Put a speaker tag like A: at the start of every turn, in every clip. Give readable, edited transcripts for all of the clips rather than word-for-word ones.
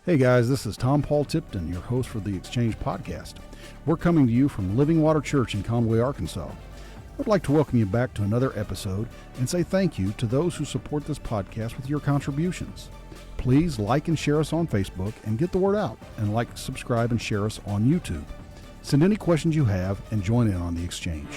A: Hey guys, this is Tom Paul Tipton, your host for the Exchange Podcast. We're coming to you from Living Water Church in Conway, Arkansas. I'd like to welcome you back to another episode and say thank you to those who support this podcast with your contributions. Please like and share us on Facebook and get the word out, and like, subscribe, and share us on YouTube. Send any questions you have and join in on the exchange.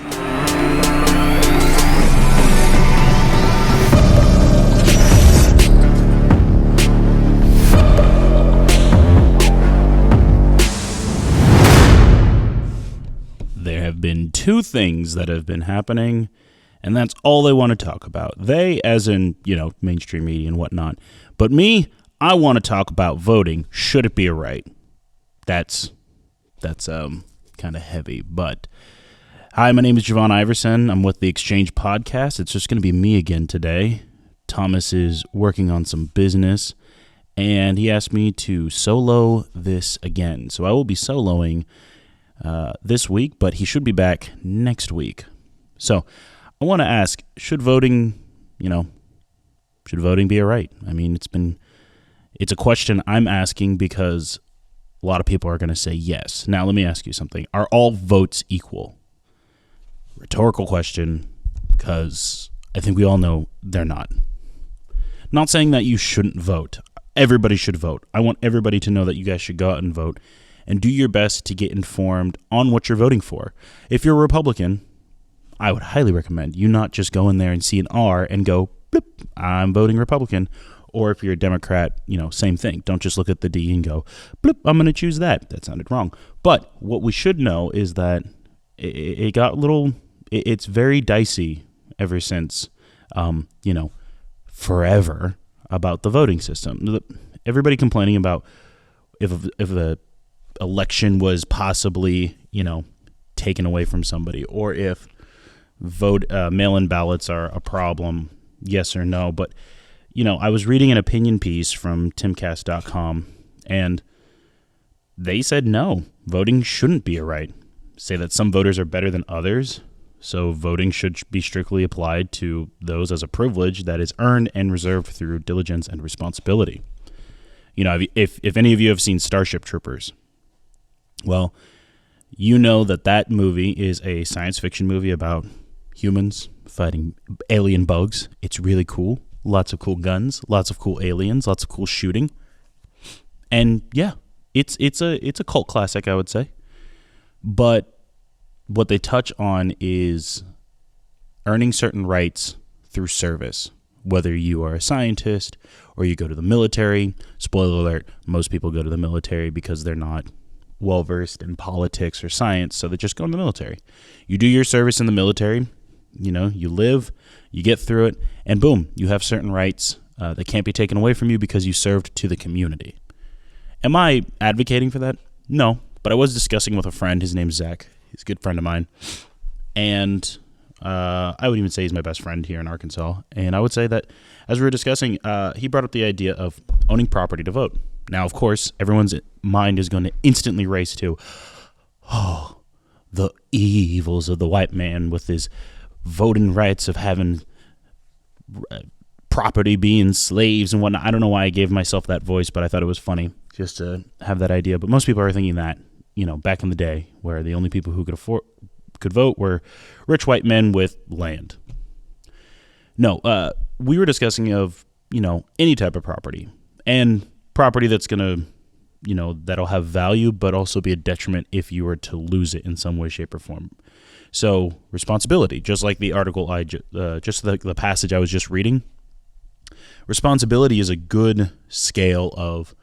B: There have been two things that have been happening, and that's all they want to talk about. They, as in, mainstream media and whatnot. But me, I want to talk about voting. Should it be a right? That's kind of heavy. But hi, my name is JaVaughn Iversen. I'm with the Exchange Podcast. It's just going to be me again today. Thomas is working on some business, and he asked me to solo this again. So I will be soloing this week, but he should be back next week. So I want to ask, should voting be a right? I mean, it's a question I'm asking because a lot of people are going to say yes. Now, let me ask you something. Are all votes equal? Rhetorical question, because I think we all know they're not. Not saying that you shouldn't vote. Everybody should vote. I want everybody to know that you guys should go out and vote and do your best to get informed on what you're voting for. If you're a Republican, I would highly recommend you not just go in there and see an R and go, blip, I'm voting Republican. Or if you're a Democrat, same thing. Don't just look at the D and go, blip, I'm going to choose that. That sounded wrong. But what we should know is that it got it's very dicey ever since, forever about the voting system. Everybody complaining about if the election was possibly, taken away from somebody, or if mail-in ballots are a problem, yes or no. But, I was reading an opinion piece from timcast.com, and they said no, voting shouldn't be a right. Say that some voters are better than others, so voting should be strictly applied to those as a privilege that is earned and reserved through diligence and responsibility. If any of you have seen Starship Troopers, well, you know that movie is a science fiction movie about humans fighting alien bugs. It's really cool. Lots of cool guns, lots of cool aliens, lots of cool shooting. And yeah, it's a cult classic, I would say. But what they touch on is earning certain rights through service, whether you are a scientist or you go to the military. Spoiler alert, most people go to the military because they're not well-versed in politics or science, so they just go in the military. You do your service in the military, you live, you get through it, and boom, you have certain rights that can't be taken away from you because you served to the community. Am I advocating for that? No, but I was discussing with a friend. His name's Zach. He's a good friend of mine, and I would even say he's my best friend here in Arkansas. And I would say that as we were discussing, he brought up the idea of owning property to vote. Now, of course, everyone's mind is going to instantly race to, the evils of the white man with his voting rights of having property, being slaves and whatnot. I don't know why I gave myself that voice, but I thought it was funny just to have that idea. But most people are thinking that, back in the day where the only people who could vote were rich white men with land. No, we were discussing of, any type of property, and property that's going to, that'll have value, but also be a detriment if you were to lose it in some way, shape, or form. So responsibility, just like the article the passage I was just reading, responsibility is a good scale of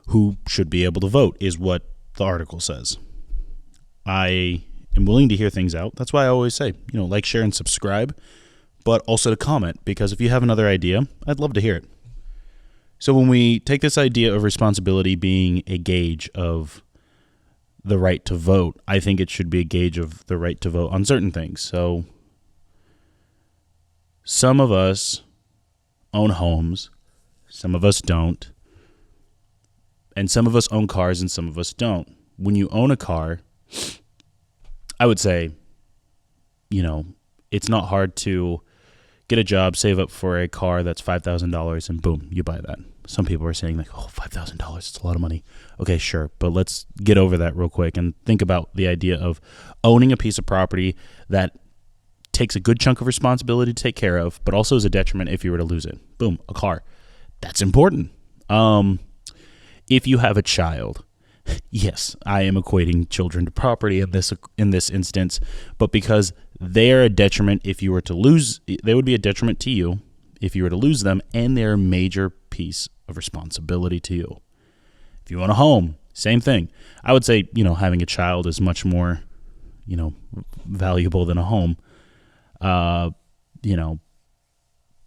B: who should be able to vote, is what the article says. I am willing to hear things out. That's why I always say, like, share, and subscribe, but also to comment, because if you have another idea, I'd love to hear it. So when we take this idea of responsibility being a gauge of the right to vote, I think it should be a gauge of the right to vote on certain things. So some of us own homes, some of us don't, and some of us own cars and some of us don't. When you own a car, I would say, it's not hard to get a job, save up for a car that's $5,000, and boom, you buy that. some people are saying like, oh, $5,000, it's a lot of money. Okay, sure. But let's get over that real quick and think about the idea of owning a piece of property that takes a good chunk of responsibility to take care of, but also is a detriment if you were to lose it. Boom, a car. That's important. If you have a child, yes, I am equating children to property in this instance, but because they are a detriment if you were to lose, they would be a detriment to you if you were to lose them, and they're a major piece of responsibility to you. If you own a home, same thing. I would say, having a child is much more, valuable than a home.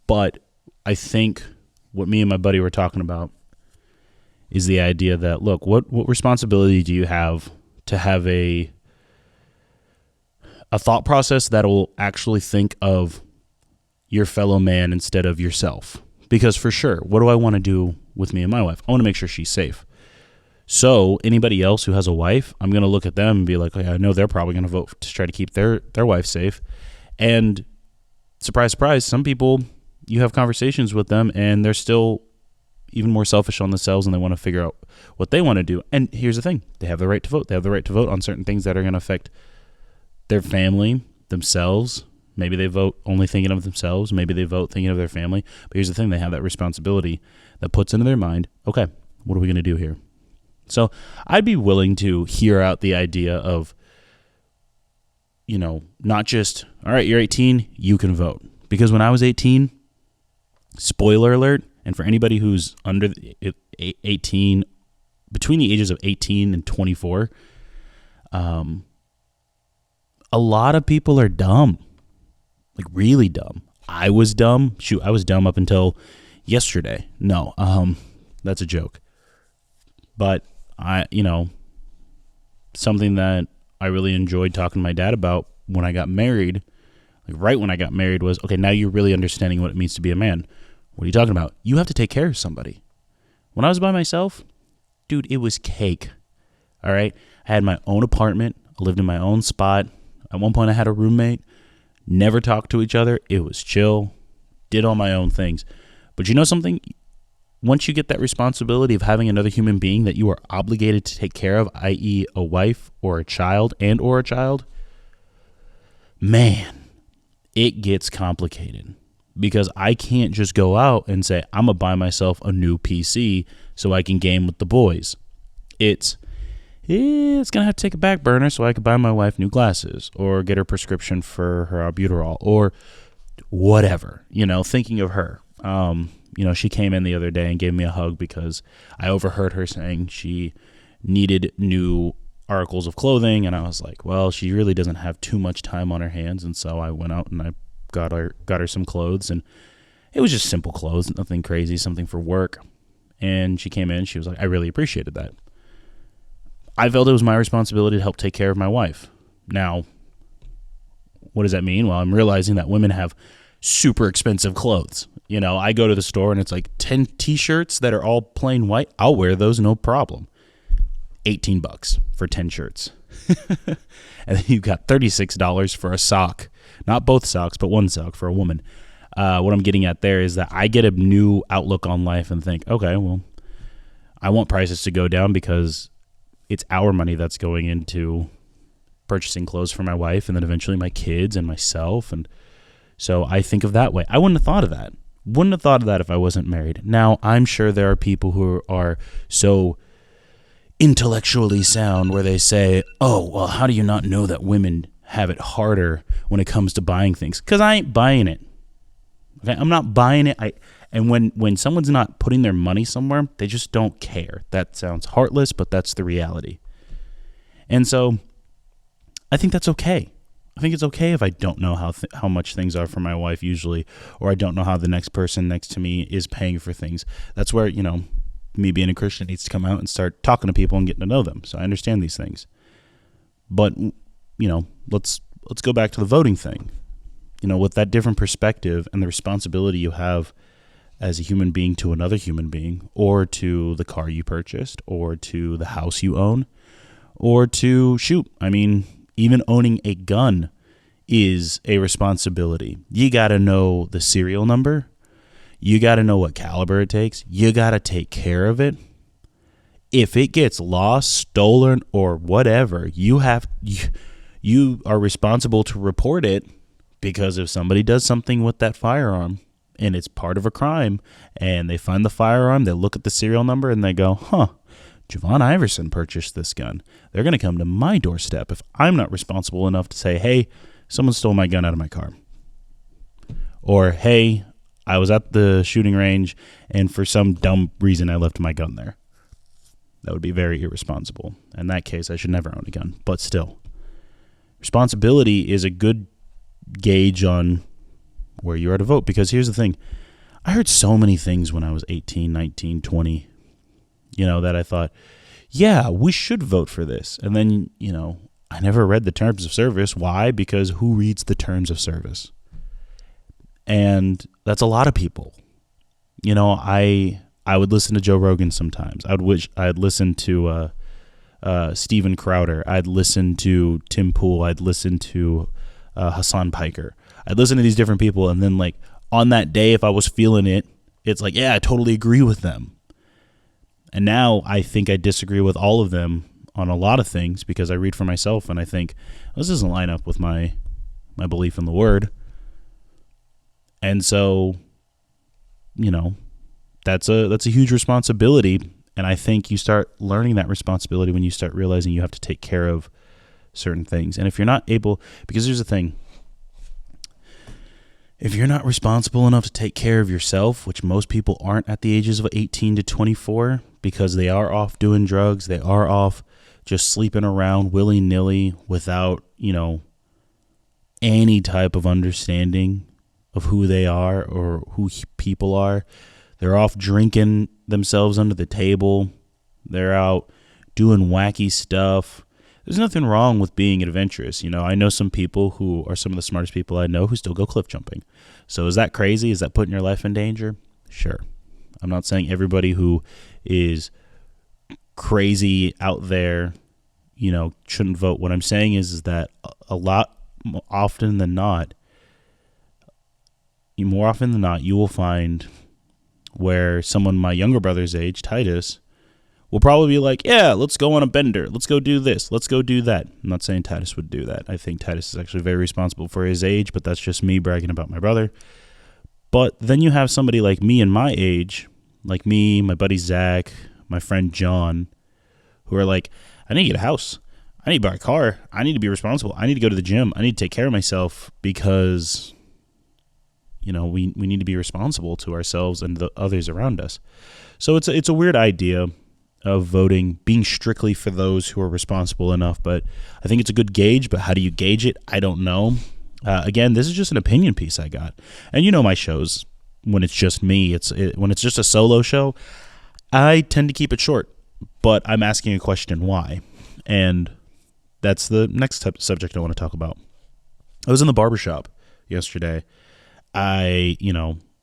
B: But I think what me and my buddy were talking about is the idea that, look, what responsibility do you have to have a thought process that will actually think of your fellow man instead of yourself? Because for sure, what do I want to do with me and my wife? I want to make sure she's safe. So anybody else who has a wife, I'm going to look at them and be like, I know they're probably going to vote to try to keep their wife safe. And surprise, surprise, some people, you have conversations with them and they're still even more selfish on themselves, and they want to figure out what they want to do. And here's the thing. They have the right to vote. They have the right to vote on certain things that are going to affect their family, themselves. Maybe they vote only thinking of themselves. Maybe they vote thinking of their family. But here's the thing. They have that responsibility that puts into their mind, okay, what are we going to do here? So I'd be willing to hear out the idea of, not just, all right, you're 18, you can vote. Because when I was 18, spoiler alert, and for anybody who's under 18, between the ages of 18 and 24, a lot of people are dumb, like really dumb. I was dumb. Shoot, I was dumb up until yesterday. No, that's a joke. But something that I really enjoyed talking to my dad about when I got married, like right when I got married, was, okay, now you're really understanding what it means to be a man. What are you talking about? You have to take care of somebody. When I was by myself, dude, it was cake. All right? I had my own apartment. I lived in my own spot. At one point, I had a roommate. Never talked to each other. It was chill. Did all my own things. But you know something? Once you get that responsibility of having another human being that you are obligated to take care of, i.e. a wife or a child, man, it gets complicated. Because I can't just go out and say, I'm going to buy myself a new PC so I can game with the boys. It's going to have to take a back burner so I can buy my wife new glasses or get her prescription for her albuterol or whatever, thinking of her. She came in the other day and gave me a hug because I overheard her saying she needed new articles of clothing. And I was like, well, she really doesn't have too much time on her hands. And so I went out and I got her some clothes, and it was just simple clothes, nothing crazy, something for work. And she came in, she was like, I really appreciated that. I felt it was my responsibility to help take care of my wife. Now, what does that mean? Well, I'm realizing that women have super expensive clothes. I go to the store and it's like 10 t-shirts that are all plain white. I'll wear those, no problem. $18 for 10 shirts. And then you've got $36 for a sock. Not both socks, but one sock for a woman. What I'm getting at there is that I get a new outlook on life and think, okay, well, I want prices to go down because it's our money that's going into purchasing clothes for my wife and then eventually my kids and myself. And so I think of that way. I wouldn't have thought of that. Wouldn't have thought of that if I wasn't married. Now, I'm sure there are people who are so intellectually sound where they say, oh, well, how do you not know that women have it harder when it comes to buying things? Because I ain't buying it. Okay, I'm not buying it. And when someone's not putting their money somewhere, they just don't care. That sounds heartless, but that's the reality. And so I think that's okay. I think it's okay if I don't know how much things are for my wife usually, or I don't know how the next person next to me is paying for things. That's where, me being a Christian needs to come out and start talking to people and getting to know them. So I understand these things. But, let's go back to the voting thing. With that different perspective and the responsibility you have as a human being to another human being, or to the car you purchased, or to the house you own, or to, even owning a gun is a responsibility. You got to know the serial number. You got to know what caliber it takes. You got to take care of it. If it gets lost, stolen, or whatever, you are responsible to report it, because if somebody does something with that firearm and it's part of a crime and they find the firearm, they look at the serial number and they go, JaVaughn Iversen purchased this gun. They're going to come to my doorstep if I'm not responsible enough to say, hey, someone stole my gun out of my car. Or, hey, I was at the shooting range and for some dumb reason I left my gun there. That would be very irresponsible. In that case, I should never own a gun. But still, responsibility is a good gauge on where you are to vote. Because here's the thing. I heard so many things when I was 18, 19, 20, that I thought, yeah, we should vote for this. And then, I never read the terms of service. Why? Because who reads the terms of service? And that's a lot of people. I would listen to Joe Rogan sometimes. I'd listen to Steven Crowder. I'd listen to Tim Pool. I'd listen to Hassan Piker. I'd listen to these different people, and then on that day, if I was feeling it, it's like, yeah, I totally agree with them. And now I think I disagree with all of them on a lot of things because I read for myself and I think, this doesn't line up with my belief in the word. And so, that's a huge responsibility. And I think you start learning that responsibility when you start realizing you have to take care of certain things. And if you're not able, because here's the thing, if you're not responsible enough to take care of yourself, which most people aren't at the ages of 18 to 24, because they are off doing drugs, they are off just sleeping around willy-nilly without, any type of understanding of who they are or who people are. They're off drinking themselves under the table. They're out doing wacky stuff. There's nothing wrong with being adventurous. I know some people who are some of the smartest people I know who still go cliff jumping. So is that crazy? Is that putting your life in danger? Sure. I'm not saying everybody who is crazy out there, shouldn't vote. What I'm saying is that a lot more often than not, you will find where someone my younger brother's age, Titus, will probably be like, yeah, let's go on a bender. Let's go do this. Let's go do that. I'm not saying Titus would do that. I think Titus is actually very responsible for his age, but that's just me bragging about my brother. But then you have somebody like me and my age, like me, my buddy Zach, my friend John, who are like, I need to get a house. I need to buy a car. I need to be responsible. I need to go to the gym. I need to take care of myself because, we need to be responsible to ourselves and the others around us. So it's a weird idea of voting being strictly for those who are responsible enough, but I think it's a good gauge. But how do you gauge it? I don't know. Again, this is just an opinion piece I got, and my shows, when it's just me, when it's just a solo show, I tend to keep it short. But I'm asking a question, why? And that's the next subject I want to talk about. I was in the barbershop yesterday. I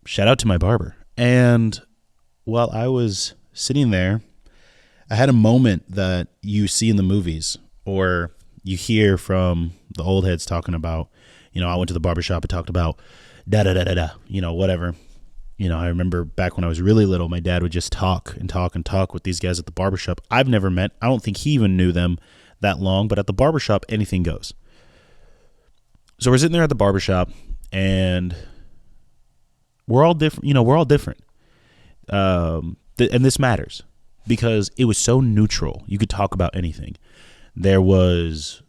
B: shout out to my barber, and while I was sitting there, I had a moment that you see in the movies or you hear from the old heads talking about, I went to the barbershop and talked about da-da-da-da-da, whatever. I remember back when I was really little, my dad would just talk and talk and talk with these guys at the barbershop. I've never met. I don't think he even knew them that long, but at the barbershop, anything goes. So we're sitting there at the barbershop and we're all different. We're all different. And this matters because it was so neutral. You could talk about anything. There was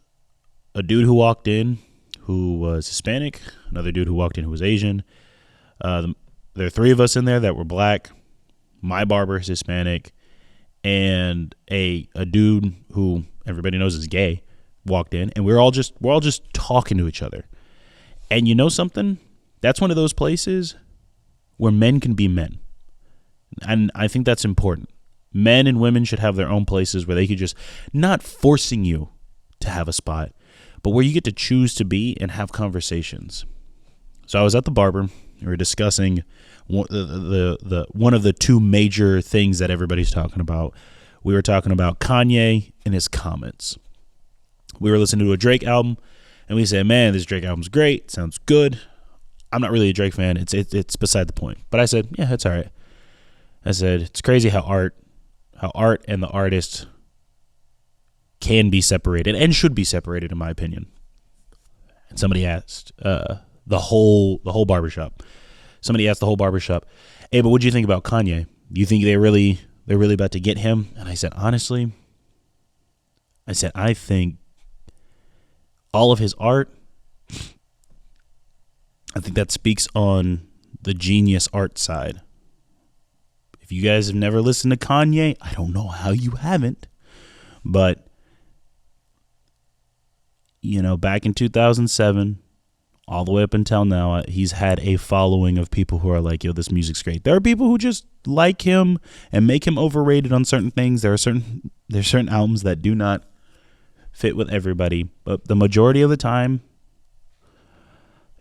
B: a dude who walked in who was Hispanic, another dude who walked in who was Asian. There are three of us in there that were black. My barber is Hispanic, and a dude who everybody knows is gay walked in, and we're all just talking to each other. And you know something? That's one of those places where men can be men. And I think that's important. Men and women should have their own places where they could just, not forcing you to have a spot, but where you get to choose to be and have conversations. So I was at the barber. We were discussing one of the two major things that everybody's talking about. We were talking about Kanye and his comments. We were listening to a Drake album, and we said, man, this Drake album's great. Sounds good. I'm not really a Drake fan. It's beside the point. But I said, yeah, it's all right. I said, it's crazy how art and the artist can be separated and should be separated, in my opinion. And somebody asked the whole barbershop. Somebody asked the whole barbershop, hey, but what do you think about Kanye? Do you think they're really about to get him? And I said, honestly, I think all of his art, I think that speaks on the genius art side. If you guys have never listened to Kanye, I don't know how you haven't, but back in 2007, all the way up until now, he's had a following of people who are like, yo, this music's great. There are people who just like him and make him overrated on certain things. There's certain albums that do not fit with everybody, but the majority of the time,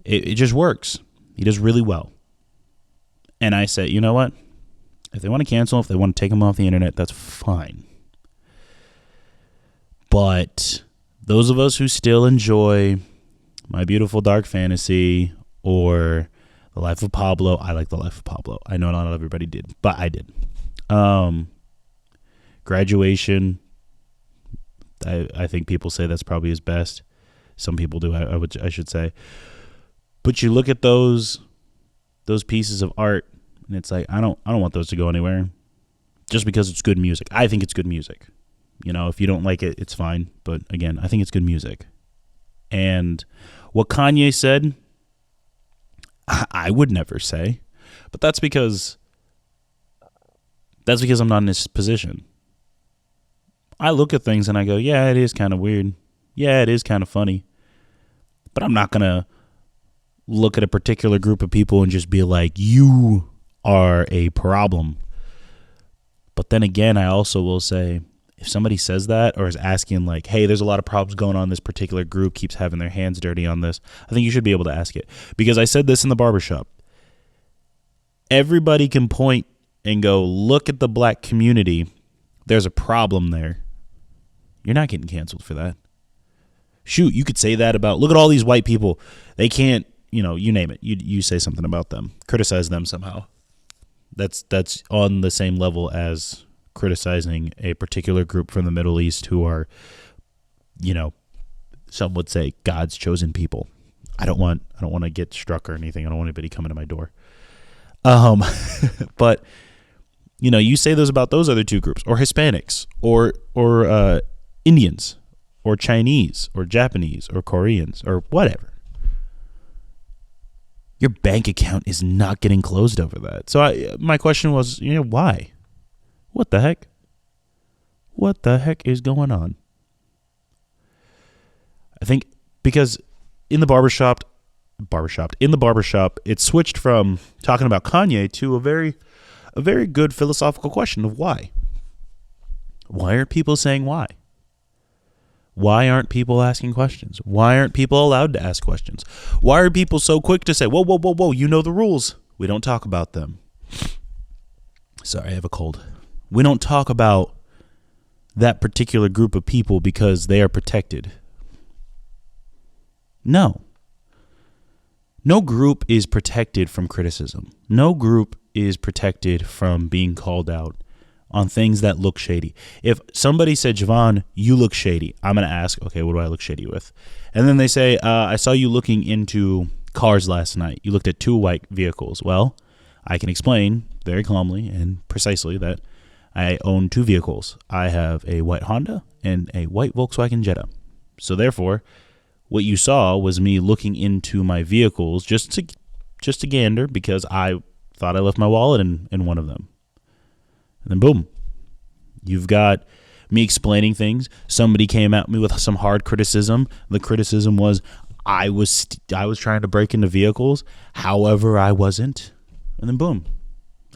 B: it just works. He does really well. And I said, you know what? If they want to cancel, if they want to take him off the internet, that's fine. But those of us who still enjoy My Beautiful Dark Fantasy or The Life of Pablo, I like The Life of Pablo. I know not everybody did, but I did. Graduation, I think people say that's probably his best. Some people do, I should say. But you look at those pieces of art, and it's like I don't want those to go anywhere, just because it's good music. I think it's good music. If you don't like it, it's fine. But again, I think it's good music. And what Kanye said, I would never say, but that's because I'm not in this position. I look at things and I go, yeah, it is kind of weird. Yeah, it is kind of funny. But I'm not going to look at a particular group of people and just be like, you are a problem. But then again, I also will say, if somebody says that or is asking like, hey, there's a lot of problems going on, this particular group keeps having their hands dirty on this, I think you should be able to ask it. Because I said this in the barbershop. Everybody can point and go, look at the black community. There's a problem there. You're not getting canceled for that. Shoot, you could say that about, look at all these white people. They can't, you name it. You say something about them, criticize them somehow. That's on the same level as criticizing a particular group from the Middle East who are, some would say God's chosen people. I don't want to get struck or anything. I don't want anybody coming to my door. But you say those about those other two groups, or Hispanics, or Indians, or Chinese, or Japanese, or Koreans, or whatever. Your bank account is not getting closed over that. So my question was, why? What the heck? What the heck is going on? I think because in the barbershop, it switched from talking about Kanye to a very good philosophical question of why. Why aren't people saying why? Why aren't people asking questions? Why aren't people allowed to ask questions? Why are people so quick to say, whoa, you know the rules. We don't talk about them. Sorry, I have a cold. We don't talk about that particular group of people because they are protected. No. No group is protected from criticism. No group is protected from being called out on things that look shady. If somebody said, JaVaughn, you look shady, I'm going to ask, okay, what do I look shady with? And then they say, I saw you looking into cars last night. You looked at two white vehicles. Well, I can explain very calmly and precisely that I own two vehicles. I have a white Honda and a white Volkswagen Jetta. So therefore, what you saw was me looking into my vehicles just to gander because I thought I left my wallet in one of them. And then boom, you've got me explaining things. Somebody came at me with some hard criticism. The criticism was I was trying to break into vehicles. However, I wasn't. And then boom,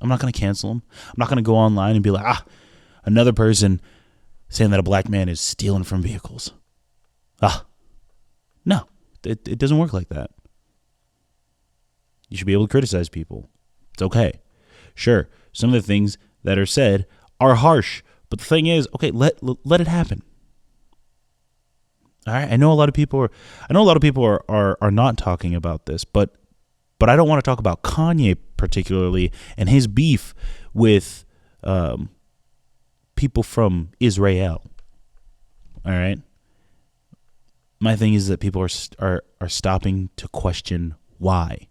B: I'm not going to cancel them. I'm not going to go online and be like, another person saying that a black man is stealing from vehicles. No, it doesn't work like that. You should be able to criticize people. It's okay. Sure, some of the things that are said are harsh, but the thing is, okay, let it happen. All right, I know a lot of people are not talking about this, but But I don't want to talk about Kanye particularly and his beef with people from Israel. All right. My thing is that people are stopping to question why.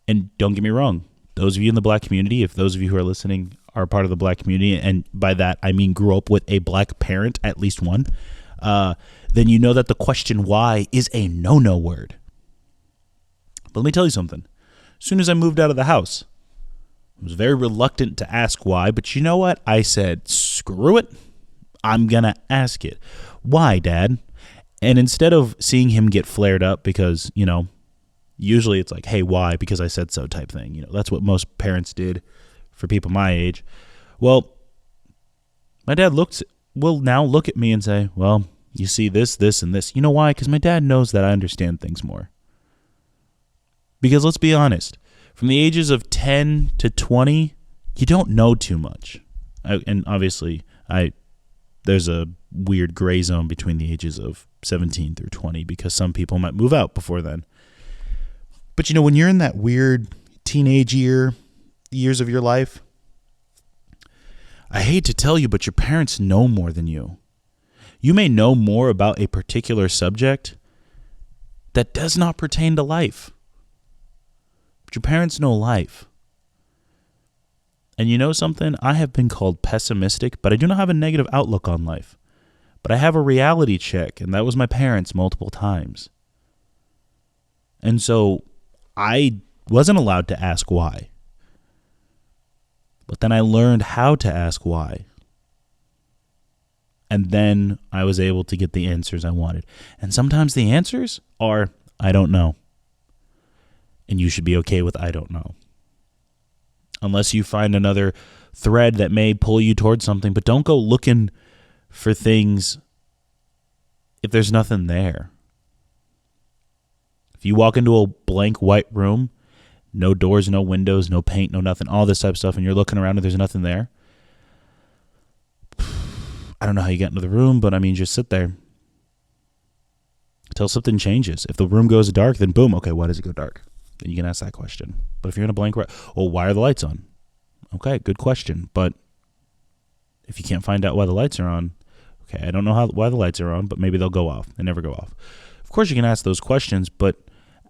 B: And don't get me wrong, those of you in the black community, if those of you who are listening are part of the black community, and by that I mean grew up with a black parent, at least one, then you know that the question why is a no-no word. But let me tell you something. As soon as I moved out of the house, I was very reluctant to ask why, but you know what? I said, screw it. I'm going to ask it. Why, Dad? And instead of seeing him get flared up because, usually it's like, hey, why? Because I said so type thing. That's what most parents did for people my age. Well, my dad will now look at me and say, well, you see this, this, and this. You know why? Because my dad knows that I understand things more. Because let's be honest, from the ages of 10 to 20, you don't know too much. And obviously, there's a weird gray zone between the ages of 17 through 20 because some people might move out before then. But when you're in that weird teenage years of your life, I hate to tell you, but your parents know more than you. You may know more about a particular subject that does not pertain to life. But your parents know life. And you know something? I have been called pessimistic, but I do not have a negative outlook on life. But I have a reality check, and that was my parents multiple times. And so I wasn't allowed to ask why. But then I learned how to ask why. And then I was able to get the answers I wanted. And sometimes the answers are, I don't know. And you should be okay with I don't know. Unless you find another thread that may pull you towards something. But don't go looking for things if there's nothing there. If you walk into a blank white room, no doors, no windows, no paint, no nothing, all this type of stuff, and you're looking around and there's nothing there, I don't know how you get into the room, but just sit there until something changes. If the room goes dark, then boom, okay, why does it go dark? Then you can ask that question. But if you're in a blank room, why are the lights on? Okay, good question. But if you can't find out why the lights are on, okay, I don't know why the lights are on, but maybe they'll go off. They never go off. Of course, you can ask those questions, but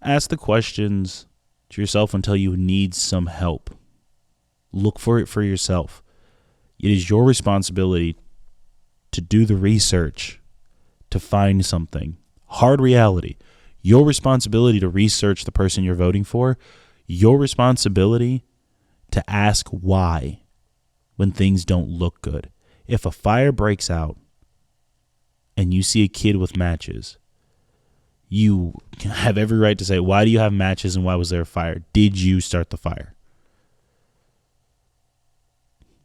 B: ask the questions to yourself until you need some help. Look for it for yourself. It is your responsibility to do the research to find something. Hard reality. Your responsibility to research the person you're voting for. Your responsibility to ask why when things don't look good. If a fire breaks out and you see a kid with matches, you have every right to say, why do you have matches and why was there a fire? Did you start the fire?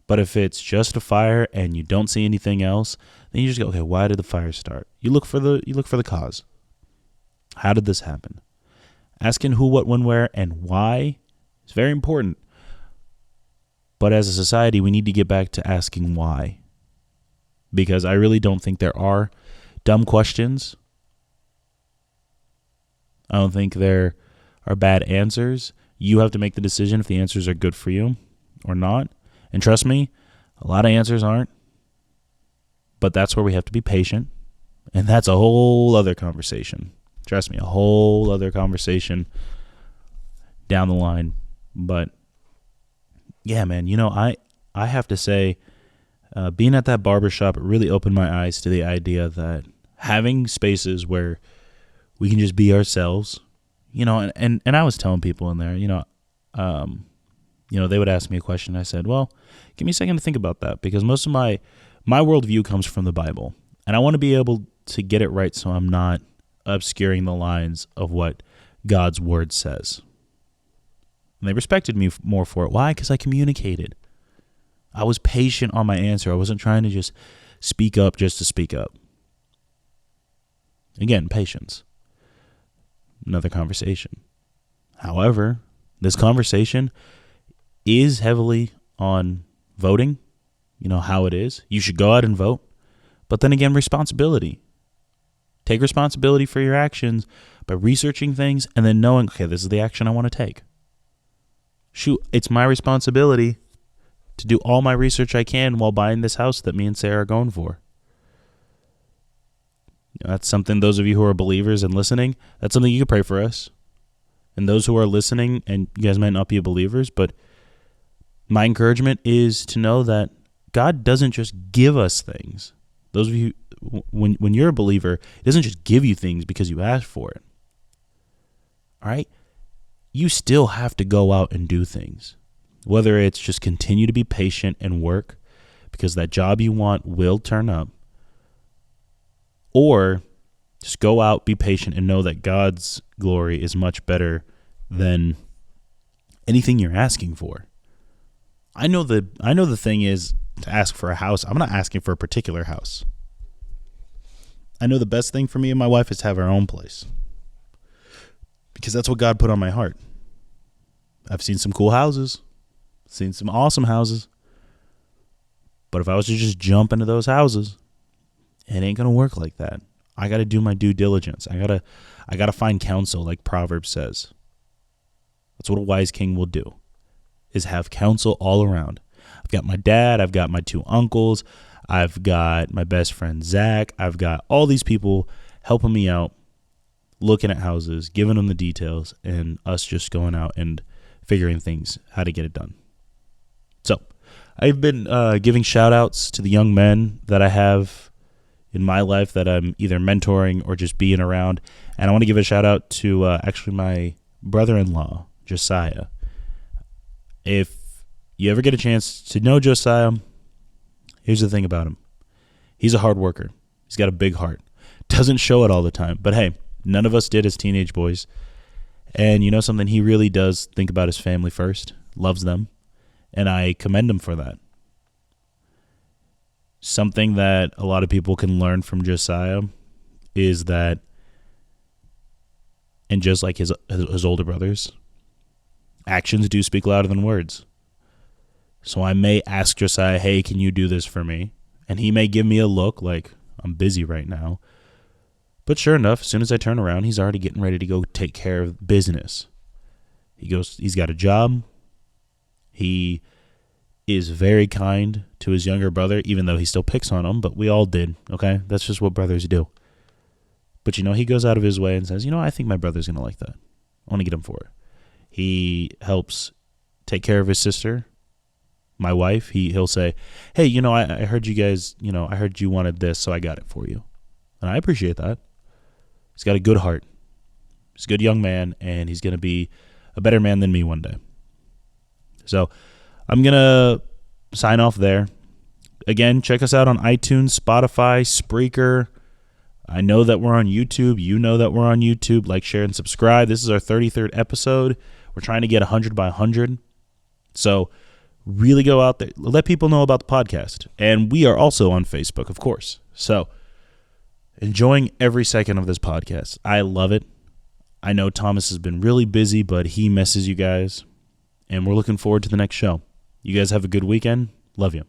B: But if it's just a fire and you don't see anything else, then you just go, okay, why did the fire start? You look for the cause. How did this happen? Asking who, what, when, where, and why is very important. But as a society, we need to get back to asking why. Because I really don't think there are dumb questions. I don't think there are bad answers. You have to make the decision if the answers are good for you or not. And trust me, a lot of answers aren't. But that's where we have to be patient. And that's a whole other conversation. Trust me, a whole other conversation down the line. But yeah, man, I have to say, being at that barbershop, it really opened my eyes to the idea that having spaces where we can just be ourselves, and I was telling people in there, they would ask me a question. I said, well, give me a second to think about that, because most of my worldview comes from the Bible, and I want to be able to get it right so I'm not obscuring the lines of what God's word says. And they respected me more for it. Why? Because I communicated. I was patient on my answer. I wasn't trying to just speak up just to speak up. Again, patience. Another conversation. However, this conversation is heavily on voting. You know how it is. You should go out and vote. But then again, responsibility. Take responsibility for your actions by researching things and then knowing, okay, this is the action I want to take. Shoot, it's my responsibility to do all my research I can while buying this house that me and Sarah are going for. That's something, those of you who are believers and listening, that's something you can pray for us. And those who are listening, and you guys might not be believers, but my encouragement is to know that God doesn't just give us things. Those of you, when you're a believer, He doesn't just give you things because you asked for it. All right? You still have to go out and do things. Whether it's just continue to be patient and work because that job you want will turn up, or just go out, be patient, and know that God's glory is much better than anything you're asking for. I know the thing is to ask for a house. I'm not asking for a particular house. I know the best thing for me and my wife is to have our own place because that's what God put on my heart. I've seen some cool houses, seen some awesome houses, but if I was to just jump into those houses, it ain't gonna work like that. I got to do my due diligence. I gotta find counsel, like Proverbs says. That's what a wise king will do, is have counsel all around. I've got my dad. I've got my two uncles. I've got my best friend, Zach. I've got all these people helping me out, looking at houses, giving them the details, and us just going out and figuring things, how to get it done. So I've been giving shout outs to the young men that I have in my life that I'm either mentoring or just being around. And I want to give a shout out to actually my brother-in-law, Josiah. If you ever get a chance to know Josiah, here's the thing about him. He's a hard worker. He's got a big heart. Doesn't show it all the time. But hey, none of us did as teenage boys. And you know something? He really does think about his family first, loves them. And I commend him for that. Something that a lot of people can learn from Josiah is that, and just like his older brothers, actions do speak louder than words. So I may ask Josiah, hey, can you do this for me? And he may give me a look like, I'm busy right now. But sure enough, as soon as I turn around, he's already getting ready to go take care of business. He's got a job. He is very kind to his younger brother, even though he still picks on him, but we all did, okay? That's just what brothers do. But, he goes out of his way and says, I think my brother's going to like that. I want to get him for it. He helps take care of his sister, my wife. He'll say, hey, I heard you guys, I heard you wanted this, so I got it for you. And I appreciate that. He's got a good heart. He's a good young man, and he's going to be a better man than me one day. So I'm going to sign off there. Again, check us out on iTunes, Spotify, Spreaker. I know that we're on YouTube. You know that we're on YouTube. Like, share, and subscribe. This is our 33rd episode. We're trying to get 100 by 100. So really go out there. Let people know about the podcast. And we are also on Facebook, of course. So enjoying every second of this podcast. I love it. I know Thomas has been really busy, but he misses you guys. And we're looking forward to the next show. You guys have a good weekend. Love you.